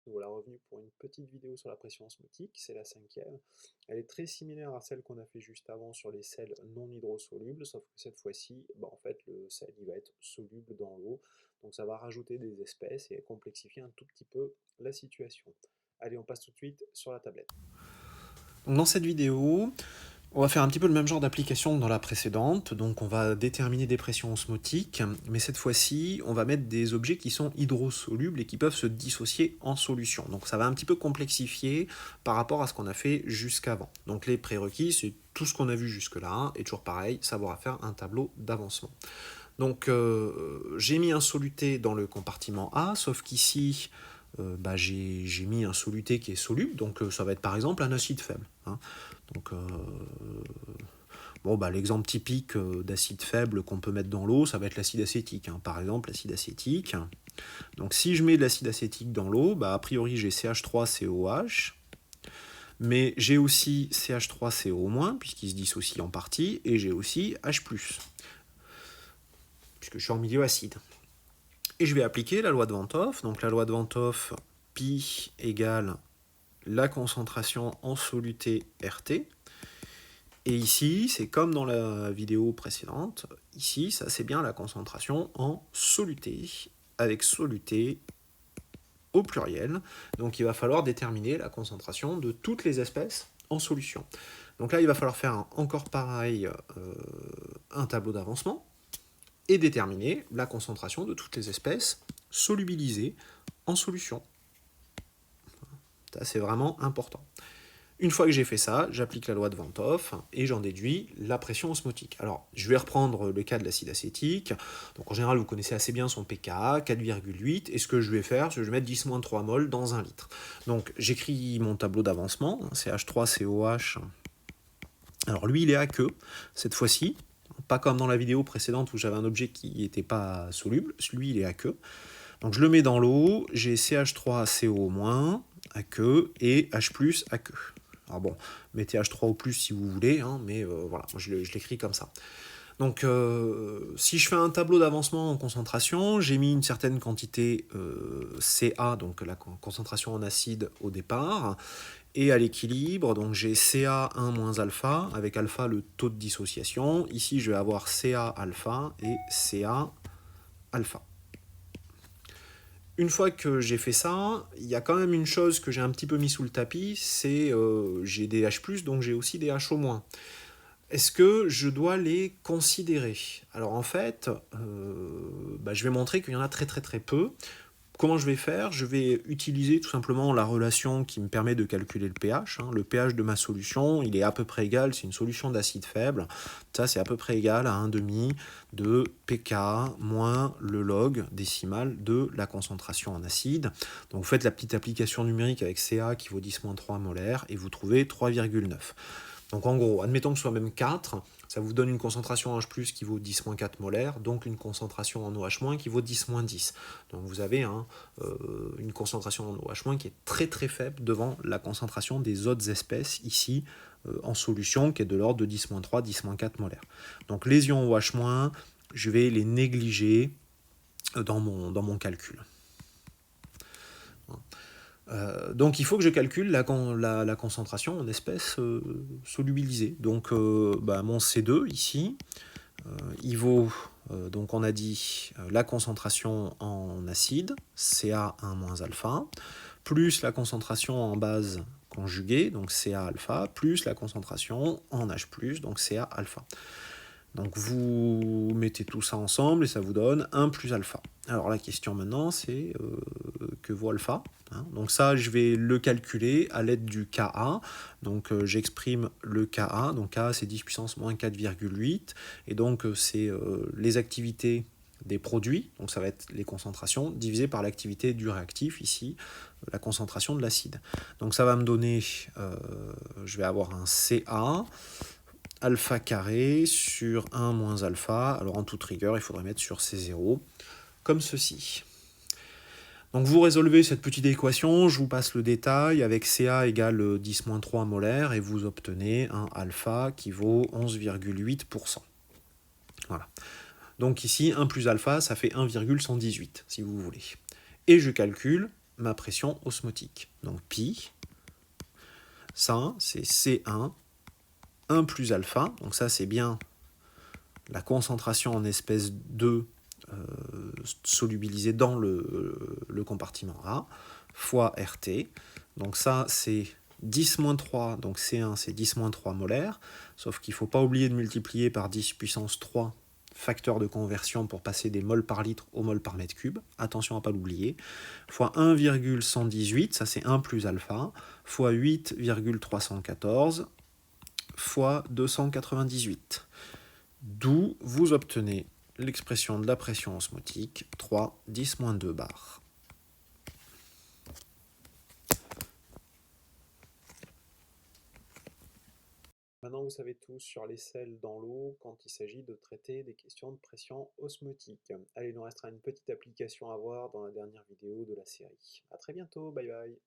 Nous voilà revenus pour une petite vidéo sur la pression osmotique, c'est la cinquième. Elle est très similaire à celle qu'on a fait juste avant sur les sels non hydrosolubles, sauf que cette fois-ci, en fait, le sel il va être soluble dans l'eau, donc ça va rajouter des espèces et complexifier un tout petit peu la situation. Allez, on passe tout de suite sur la tablette. Donc dans cette vidéo, on va faire un petit peu le même genre d'application que dans la précédente. Donc on va déterminer des pressions osmotiques, mais cette fois-ci, on va mettre des objets qui sont hydrosolubles et qui peuvent se dissocier en solution. Donc ça va un petit peu complexifier par rapport à ce qu'on a fait jusqu'avant. Donc les prérequis, c'est tout ce qu'on a vu jusque-là, et toujours pareil, savoir faire un tableau d'avancement. Donc j'ai mis un soluté dans le compartiment A, sauf qu'ici, j'ai mis un soluté qui est soluble, donc ça va être par exemple un acide faible. Hein. Donc, l'exemple typique d'acide faible qu'on peut mettre dans l'eau, ça va être l'acide acétique. Hein. Par exemple, l'acide acétique. Donc si je mets de l'acide acétique dans l'eau, a priori j'ai CH3COH, mais j'ai aussi CH3CO-, puisqu'il se dissocie en partie, et j'ai aussi H+, puisque je suis en milieu acide. Et je vais appliquer la loi de Van't Hoff. Donc la loi de Van't Hoff, pi égale la concentration en soluté RT. Et ici, c'est comme dans la vidéo précédente, ici, ça c'est bien la concentration en soluté, avec soluté au pluriel. Donc il va falloir déterminer la concentration de toutes les espèces en solution. Donc là, il va falloir faire encore pareil, un tableau d'avancement, et déterminer la concentration de toutes les espèces solubilisées en solution. Ça, c'est vraiment important. Une fois que j'ai fait ça, j'applique la loi de Van't Hoff et j'en déduis la pression osmotique. Alors, je vais reprendre le cas de l'acide acétique. Donc, en général, vous connaissez assez bien son pKa, 4,8. Et ce que je vais faire, c'est que je vais mettre 10-3 mol dans 1 litre. Donc, j'écris mon tableau d'avancement, CH3COH. Alors, lui, il est aqueux, cette fois-ci. Pas comme dans la vidéo précédente où j'avais un objet qui n'était pas soluble. Lui, il est aqueux. Donc, je le mets dans l'eau. J'ai CH3CO-, aqueux, et H+, aqueux. Alors bon, mettez H3 au plus si vous voulez, hein, mais voilà, moi je l'écris comme ça. Donc si je fais un tableau d'avancement en concentration, j'ai mis une certaine quantité Ca, donc la concentration en acide au départ, et à l'équilibre, donc j'ai Ca1 moins alpha, avec alpha le taux de dissociation. Ici je vais avoir Ca alpha et Ca alpha. Une fois que j'ai fait ça, il y a quand même une chose que j'ai un petit peu mis sous le tapis, c'est j'ai des H+, donc j'ai aussi des HO-. Est-ce que je dois les considérer? Alors en fait, je vais montrer qu'il y en a très très très peu. Comment je vais faire? Je vais utiliser tout simplement la relation qui me permet de calculer le pH. Hein. Le pH de ma solution, il est à peu près égal, c'est une solution d'acide faible. Ça, c'est à peu près égal à 1,5 de pK moins le log décimal de la concentration en acide. Donc vous faites la petite application numérique avec Ca qui vaut 10-3 molaires et vous trouvez 3,9. Donc en gros, admettons que ce soit même 4, ça vous donne une concentration en H+, qui vaut 10-4 molaires, donc une concentration en OH- qui vaut 10-10. Donc vous avez une concentration en OH- qui est très très faible devant la concentration des autres espèces ici en solution, qui est de l'ordre de 10-3, 10-4 molaires. Donc les ions OH-, je vais les négliger dans mon calcul. Donc il faut que je calcule la concentration en espèces solubilisées. Donc mon C2 ici, il vaut, donc on a dit la concentration en acide, Ca1 alpha, plus la concentration en base conjuguée, donc Ca alpha, plus la concentration en H+, donc Ca alpha. Donc vous mettez tout ça ensemble et ça vous donne 1 plus alpha. Alors la question maintenant c'est que vaut alpha, hein. Donc ça je vais le calculer à l'aide du Ka. Donc j'exprime le Ka, donc Ka c'est 10 puissance moins 4,8 et donc c'est les activités des produits, donc ça va être les concentrations, divisées par l'activité du réactif, ici, la concentration de l'acide. Donc ça va me donner, je vais avoir un Ca, alpha carré sur 1 moins alpha. Alors en toute rigueur, il faudrait mettre sur C0, comme ceci. Donc vous résolvez cette petite équation, je vous passe le détail, avec Ca égale 10-3 molaires, et vous obtenez un alpha qui vaut 11,8%. Voilà. Donc ici, 1 plus alpha, ça fait 1,118, si vous voulez. Et je calcule ma pression osmotique. Donc pi, ça c'est C1, 1 plus alpha, donc ça c'est bien la concentration en espèce 2 solubilisée dans le compartiment A, fois RT. Donc ça c'est 10-3, donc C1 c'est 10-3 molaires, sauf qu'il ne faut pas oublier de multiplier par 10 puissance 3 facteur de conversion pour passer des moles par litre au mol par mètre cube, attention à ne pas l'oublier, fois 1,118, ça c'est 1 plus alpha, fois 8,314, fois 298. D'où vous obtenez l'expression de la pression osmotique, 3, 10-2 bar. Maintenant, vous savez tout sur les sels dans l'eau quand il s'agit de traiter des questions de pression osmotique. Allez, il nous restera une petite application à voir dans la dernière vidéo de la série. A très bientôt, bye bye.